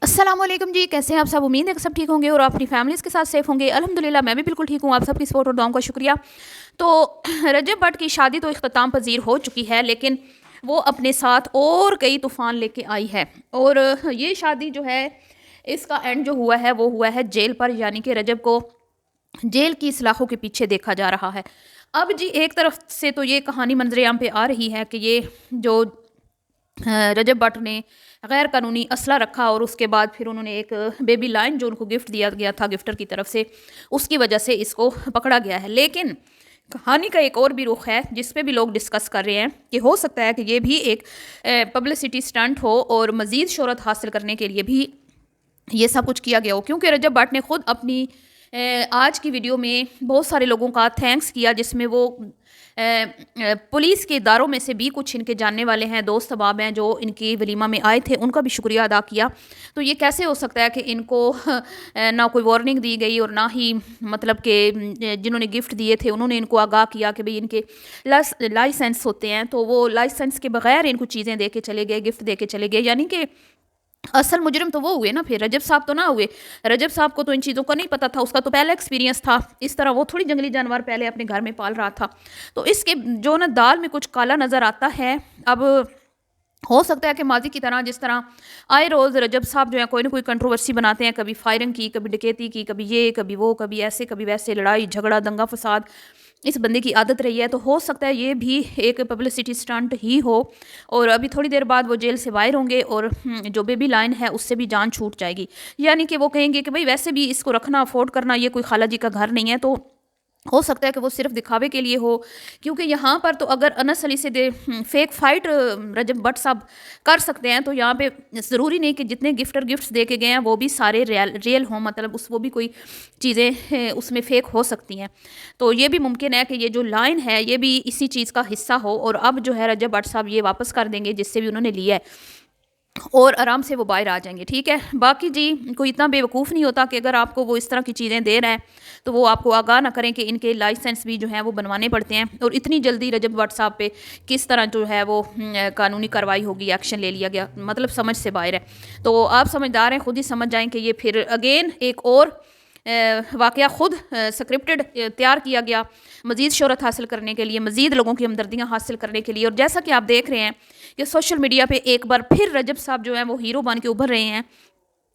अस्सलाम वालेकुम जी, कैसे हैं आप सब। उम्मीद है कि सब ठीक होंगे और आप अपनी फैमिलीज़ के साथ सेफ होंगे। अल्हम्दुलिल्लाह मैं भी बिल्कुल ठीक हूँ। आप सबकी सपोर्ट और दुआओं का शुक्रिया। तो रजब भट्ट की शादी तो इख्तिताम पज़ीर हो चुकी है, लेकिन वो अपने साथ और कई तूफ़ान लेके आई है। और ये शादी जो है, इसका एंड जो हुआ है वो हुआ है जेल पर, यानी कि रजब को जेल की सलाखों के पीछे देखा जा रहा है। अब जी एक तरफ से तो ये कहानी मंजरेआम पे आ रही है कि ये जो रजब भट्ट ने गैर कानूनी असला रखा और उसके बाद फिर उन्होंने एक बेबी लायन जो उनको गिफ्ट दिया गया था गिफ्टर की तरफ से, उसकी वजह से इसको पकड़ा गया है। लेकिन कहानी का एक और भी रुख है जिस पे भी लोग डिस्कस कर रहे हैं कि हो सकता है कि ये भी एक पब्लिसिटी स्टंट हो और मज़ीद शोहरत हासिल करने के लिए भी ये सब कुछ किया गया हो, क्योंकि रजब भट्ट ने खुद अपनी आज की वीडियो में बहुत सारे लोगों का थैंक्स किया, जिसमें वो पुलिस के इदारों में से भी कुछ इनके जानने वाले हैं, दोस्त अहबाब हैं जो इनकी वलीमा में आए थे, उनका भी शुक्रिया अदा किया। तो ये कैसे हो सकता है कि इनको ना कोई वार्निंग दी गई और ना ही मतलब कि जिन्होंने गिफ्ट दिए थे उन्होंने इनको आगाह किया कि भाई इनके लाइसेंस होते हैं, तो वो लाइसेंस के बगैर इनको चीज़ें दे के चले गए, गिफ्ट दे के चले गए। यानी कि असल मुजरिम तो वो हुए ना, फिर रजब साहब तो ना हुए। रजब साहब को तो इन चीज़ों का नहीं पता था, उसका तो पहला एक्सपीरियंस था। इस तरह वो थोड़ी जंगली जानवर पहले अपने घर में पाल रहा था, तो इसके जो ना दाल में कुछ काला नज़र आता है। अब हो सकता है कि माजी की तरह जिस तरह आए रोज़ रजब साहब जो है कोई ना कोई कंट्रोवर्सी बनाते हैं, कभी फायरिंग की, कभी डकैती की, कभी ये कभी वो, कभी ऐसे कभी वैसे, लड़ाई झगड़ा दंगा फसाद इस बंदे की आदत रही है। तो हो सकता है ये भी एक पब्लिसिटी स्टंट ही हो और अभी थोड़ी देर बाद वो जेल से बाहर होंगे और जो बेबी लाइन है उससे भी जान छूट जाएगी। यानी कि वो कहेंगे कि भाई वैसे भी इसको रखना अफोर्ड करना ये कोई खाला जी का घर नहीं है, तो हो सकता है कि वो सिर्फ दिखावे के लिए हो। क्योंकि यहाँ पर तो अगर अनस अली से फेक फाइट रजब भट्ट साहब कर सकते हैं, तो यहाँ पे ज़रूरी नहीं कि जितने गिफ्ट्स दे के गए हैं वो भी सारे रियल हों, मतलब वो भी कोई चीज़ें उसमें फ़ेक हो सकती हैं। तो ये भी मुमकिन है कि ये जो लाइन है ये भी इसी चीज़ का हिस्सा हो और अब जो है रजब भट्ट साहब ये वापस कर देंगे जिससे भी उन्होंने लिया है और आराम से वो बाहर आ जाएंगे। ठीक है, बाकी जी कोई इतना बेवकूफ़ नहीं होता कि अगर आपको वो इस तरह की चीज़ें दे रहे हैं तो वो आपको आगाह ना करें कि इनके लाइसेंस भी जो हैं वो बनवाने पड़ते हैं। और इतनी जल्दी रजब भट्ट साहब पे किस तरह जो है वो कानूनी कार्रवाई होगी, एक्शन ले लिया गया, मतलब समझ से बाहर है। तो आप समझदार हैं, खुद ही समझ जाएँ कि ये फिर अगेन एक और वाक़या खुद स्क्रिप्टेड तैयार किया गया मज़ीद शोहरत हासिल करने के लिए, मज़ीद लोगों की हमदर्दियाँ हासिल करने के लिए। और जैसा कि आप देख रहे हैं कि सोशल मीडिया पे एक बार फिर रजब साहब जो हैं वो हीरो बन के उभर रहे हैं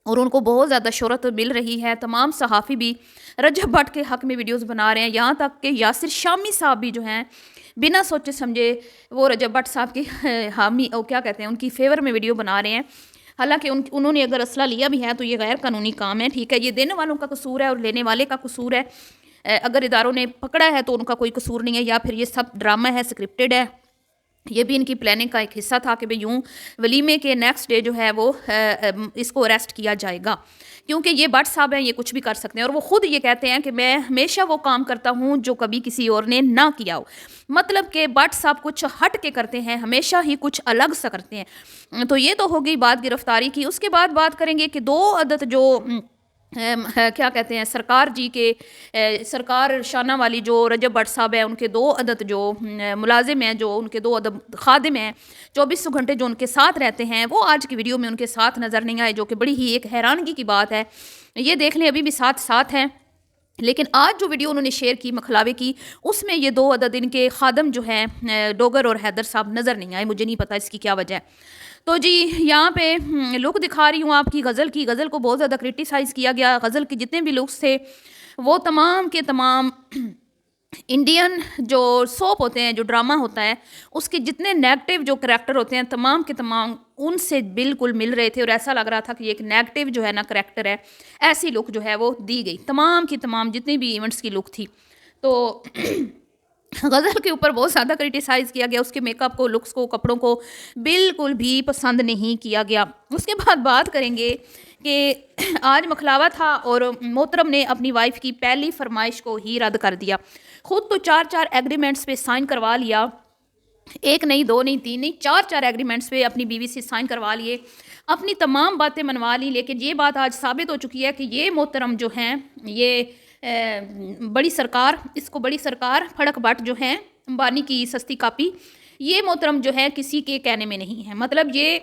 और उनको बहुत ज़्यादा शोहरत मिल रही है। तमाम सहाफ़ी भी रजब भट्ट के हक़ में वीडियोज़ बना रहे हैं, यहाँ तक कि यासिर शामी साहब भी जो हैं बिना सोचे समझे वो रजब भट्ट साहब की हामी और क्या कहते हैं उनकी फेवर में वीडियो बना रहे हैं। हालांकि उन्होंने अगर असला लिया भी है तो ये गैर कानूनी काम है। ठीक है, ये देने वालों का कसूर है और लेने वाले का कसूर है। अगर इदारों ने पकड़ा है तो उनका कोई कसूर नहीं है, या फिर ये सब ड्रामा है, स्क्रिप्टेड है। ये भी इनकी प्लानिंग का एक हिस्सा था कि भाई यूँ वलीमे के नेक्स्ट डे जो है वो इसको अरेस्ट किया जाएगा, क्योंकि ये भट्ट साहब हैं, ये कुछ भी कर सकते हैं। और वो खुद ये कहते हैं कि मैं हमेशा वो काम करता हूँ जो कभी किसी और ने ना किया हो। मतलब कि भट्ट साहब कुछ हट के करते हैं, हमेशा ही कुछ अलग सा करते हैं। तो ये तो हो गई बात गिरफ्तारी की। उसके बाद बात करेंगे कि दो अदद जो क्या कहते हैं सरकार जी के सरकार शाना वाली जो रजब भट्ट साहब है उनके दो अदद जो मुलाजिम हैं, जो उनके दो अदद खादिम हैं 24 घंटे जो उनके साथ रहते हैं, वो आज की वीडियो में उनके साथ नज़र नहीं आए, जो कि बड़ी ही एक हैरानगी की बात है। ये देख लें अभी भी साथ साथ हैं, लेकिन आज जो वीडियो उन्होंने शेयर की मखलावे की, उसमें ये दो अदद इनके खादम जो हैं डोगर और हैदर साहब नज़र नहीं आए। मुझे नहीं पता इसकी क्या वजह है। तो जी यहाँ पे लुक दिखा रही हूँ आपकी गज़ल की। गज़ल को बहुत ज़्यादा क्रिटिसाइज़ किया गया। गज़ल के जितने भी लुक्स थे वो तमाम के तमाम इंडियन जो सोप होते हैं, जो ड्रामा होता है, उसके जितने नेगेटिव जो करैक्टर होते हैं तमाम के तमाम उनसे बिल्कुल मिल रहे थे। और ऐसा लग रहा था कि एक नेगेटिव जो है ना करैक्टर है, ऐसी लुक जो है वो दी गई तमाम की तमाम जितनी भी इवेंट्स की लुक थी। तो गज़ल के ऊपर बहुत ज़्यादा क्रिटिसाइज़ किया गया, उसके मेकअप को, लुक्स को, कपड़ों को बिल्कुल भी पसंद नहीं किया गया। उसके बाद बात करेंगे कि आज मखलावा था और मोहतरम ने अपनी वाइफ की पहली फरमाइश को ही रद्द कर दिया। खुद तो 4-4 एग्रीमेंट्स पे साइन करवा लिया, एक नहीं, दो नहीं, तीन नहीं, 4-4 एग्रीमेंट्स पे अपनी बीवी से साइन करवा लिए, अपनी तमाम बातें मनवा ली। लेकिन ये बात आज साबित हो चुकी है कि ये मोहतरम जो हैं ये बड़ी सरकार, इसको बड़ी सरकार फड़क भट्ट जो हैं अंबानी की सस्ती कापी, ये मोहतरम जो है किसी के कहने में नहीं है। मतलब ये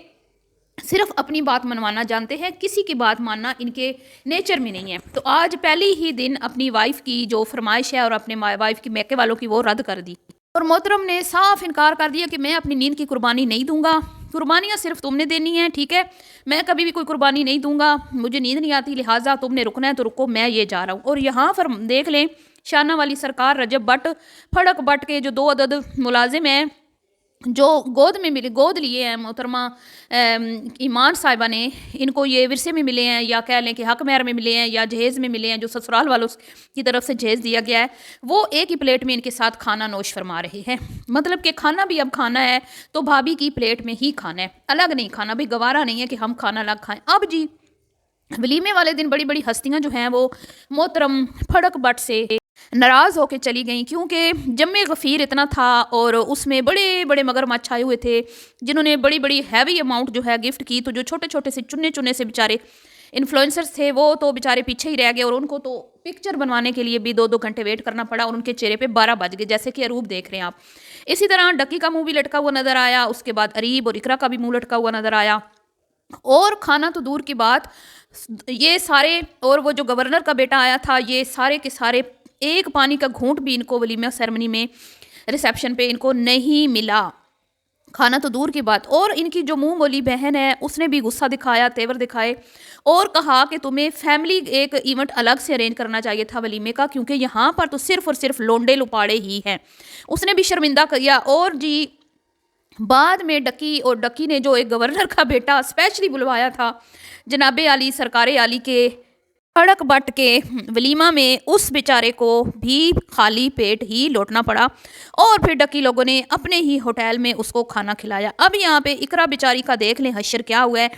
صرف اپنی بات منوانا جانتے ہیں، کسی کی بات ماننا ان کے نیچر میں نہیں ہے۔ تو آج پہلی ہی دن اپنی وائف کی جو فرمائش ہے اور اپنے وائف کی میکے والوں کی وہ رد کر دی، اور محترم نے صاف انکار کر دیا کہ میں اپنی نیند کی قربانی نہیں دوں گا، قربانیاں صرف تم نے دینی ہیں، ٹھیک ہے، میں کبھی بھی کوئی قربانی نہیں دوں گا، مجھے نیند نہیں آتی، لہٰذا تم نے رکنا ہے تو رکو، میں یہ جا رہا ہوں۔ اور یہاں پر دیکھ لیں شانہ والی سرکار رجب بٹ، پھڑک بٹ کے جو 2 عدد ملازم ہیں جو گود لیے ہیں محترمہ ایمان صاحبہ نے، ان کو یہ ورثے میں ملے ہیں یا کہہ لیں کہ حق مہر میں ملے ہیں یا جہیز میں ملے ہیں، جو سسرال والوں کی طرف سے جہیز دیا گیا ہے، وہ ایک ہی پلیٹ میں ان کے ساتھ کھانا نوش فرما رہے ہیں۔ مطلب کہ کھانا بھی اب کھانا ہے تو بھابھی کی پلیٹ میں ہی کھانا ہے، الگ نہیں کھانا، بھی گوارا نہیں ہے کہ ہم کھانا الگ کھائیں۔ اب جی ولیمے والے دن بڑی بڑی ہستیاں جو ہیں وہ محترم پھڑک بٹ سے ناراض ہو کے چلی گئیں، کیونکہ جم غفیر اتنا تھا اور اس میں بڑے بڑے مگرمچھ آئے ہوئے تھے جنہوں نے بڑی بڑی ہیوی اماؤنٹ جو ہے گفٹ کی، تو جو چھوٹے چھوٹے سے چنے سے بیچارے انفلوئنسرز تھے وہ تو بیچارے پیچھے ہی رہ گئے، اور ان کو تو پکچر بنوانے کے لیے بھی 2 گھنٹے ویٹ کرنا پڑا، اور ان کے چہرے پہ 12 بج گئے، جیسے کہ اروب دیکھ رہے ہیں آپ۔ اسی طرح ڈکی کا منہ بھی لٹکا ہوا نظر آیا، اس کے بعد اریب اور اقرا کا بھی منہ لٹکا ہوا نظر آیا، اور کھانا تو دور کی بات، یہ سارے، اور وہ جو گورنر کا بیٹا آیا تھا، یہ سارے کے سارے ایک پانی کا گھونٹ بھی ان کو ولیمہ سیرمنی میں ریسیپشن پہ ان کو نہیں ملا، کھانا تو دور کی بات۔ اور ان کی جو منہ مولی بہن ہے اس نے بھی غصہ دکھایا، تیور دکھائے، اور کہا کہ تمہیں فیملی ایک ایونٹ الگ سے ارینج کرنا چاہیے تھا ولیمے کا، کیونکہ یہاں پر تو صرف اور صرف لونڈے لپاڑے ہی ہیں۔ اس نے بھی شرمندہ کیا، اور جی بعد میں ڈکی نے جو ایک گورنر کا بیٹا اسپیشلی بلوایا تھا جناب عالی سرکار عالی کے پھڑک بٹ کے ولیمہ میں، اس بیچارے کو بھی خالی پیٹ ہی لوٹنا پڑا، اور پھر ڈکی لوگوں نے اپنے ہی ہوٹل میں اس کو کھانا کھلایا۔ اب یہاں پہ اقرا بیچاری کا دیکھ لیں حشر کیا ہوا ہے،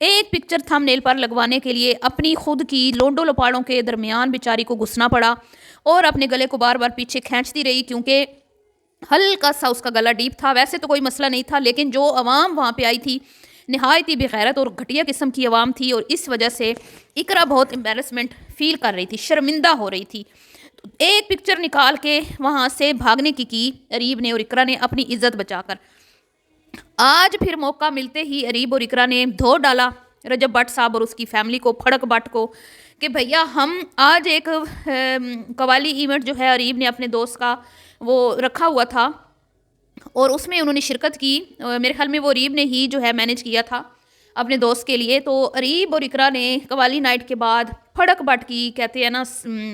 ایک پکچر تھم نیل پر لگوانے کے لیے اپنی خود کی لونڈو لپاڑوں کے درمیان بیچاری کو گھسنا پڑا، اور اپنے گلے کو بار بار پیچھے کھینچتی رہی، کیونکہ ہلکا سا اس کا گلا ڈیپ تھا، ویسے تو کوئی مسئلہ نہیں تھا، لیکن جو عوام وہاں پہ آئی تھی نہایت ہی بغیرت اور گھٹیا قسم کی عوام تھی، اور اس وجہ سے اقرا بہت امبیرسمنٹ فیل کر رہی تھی، شرمندہ ہو رہی تھی۔ ایک پکچر نکال کے وہاں سے بھاگنے کی اریب نے اور اقرا نے اپنی عزت بچا کر۔ آج پھر موقع ملتے ہی اریب اور اقرا نے دھو ڈالا رجب بٹ صاحب اور اس کی فیملی کو، پھڑک بٹ کو، کہ بھیا ہم آج ایک قوالی ایونٹ جو ہے اریب نے اپنے دوست کا وہ رکھا ہوا تھا، اور اس میں انہوں نے شرکت کی، میرے خیال میں وہ اریب نے ہی جو ہے مینیج کیا تھا اپنے دوست کے لیے، تو اریب اور اقرا نے قوالی نائٹ کے بعد پھڑک بٹ کی کہتے ہیں نا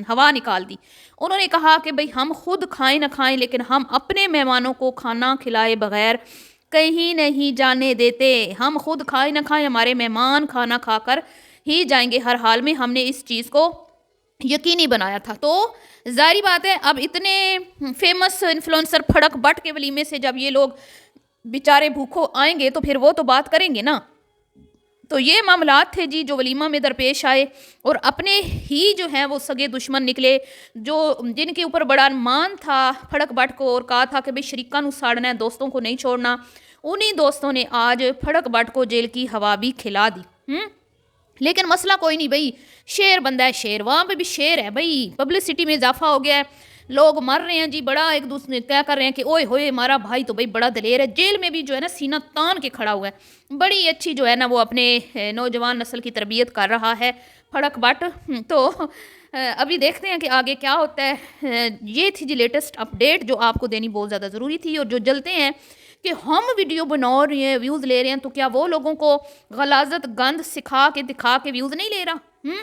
ہوا نکال دی۔ انہوں نے کہا کہ بھئی ہم خود کھائیں نہ کھائیں لیکن ہم اپنے مہمانوں کو کھانا کھلائے بغیر کہیں نہیں جانے دیتے، ہم خود کھائیں نہ کھائیں، ہمارے مہمان کھانا کھا کر ہی جائیں گے ہر حال میں، ہم نے اس چیز کو یقینی بنایا تھا۔ تو ظاہری بات ہے اب اتنے فیمس انفلوئنسر پھڑک بٹ کے ولیمے سے جب یہ لوگ بیچارے بھوکھو آئیں گے تو پھر وہ تو بات کریں گے نا۔ تو یہ معاملات تھے جی جو ولیمہ میں درپیش آئے، اور اپنے ہی جو ہیں وہ سگے دشمن نکلے، جو جن کے اوپر بڑا مان تھا پھڑک بٹ کو، اور کہا تھا کہ بھئی شریکاں نو ساڑنا ہے، دوستوں کو نہیں چھوڑنا، انہی دوستوں نے آج پھڑک بٹ کو جیل کی ہوا بھی کھلا دی۔ لیکن مسئلہ کوئی نہیں بھئی، شیر بندہ ہے شیر، وہاں پہ بھی شیر ہے بھئی، پبلسٹی میں اضافہ ہو گیا ہے، لوگ مر رہے ہیں جی، بڑا ایک دوسرے کیا کر رہے ہیں کہ اوئے ہوئے ہمارا بھائی تو بھئی بڑا دلیر ہے، جیل میں بھی جو ہے نا سینہ تان کے کھڑا ہوا ہے، بڑی اچھی جو ہے نا وہ اپنے نوجوان نسل کی تربیت کر رہا ہے پھڑک بٹ۔ تو ابھی دیکھتے ہیں کہ آگے کیا ہوتا ہے۔ یہ تھی جی لیٹسٹ اپڈیٹ جو آپ کو دینی بہت زیادہ ضروری تھی، اور جو جلتے ہیں کہ ہم ویڈیو بنا رہے ہیں ویوز لے رہے ہیں، تو کیا وہ لوگوں کو غلاظت گند سکھا کے دکھا کے ویوز نہیں لے رہا؟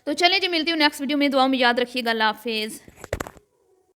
تو چلیں جی ملتی ہوں نیکسٹ ویڈیو میں، دعاؤں میں یاد رکھیے گا، اللہ حافظ۔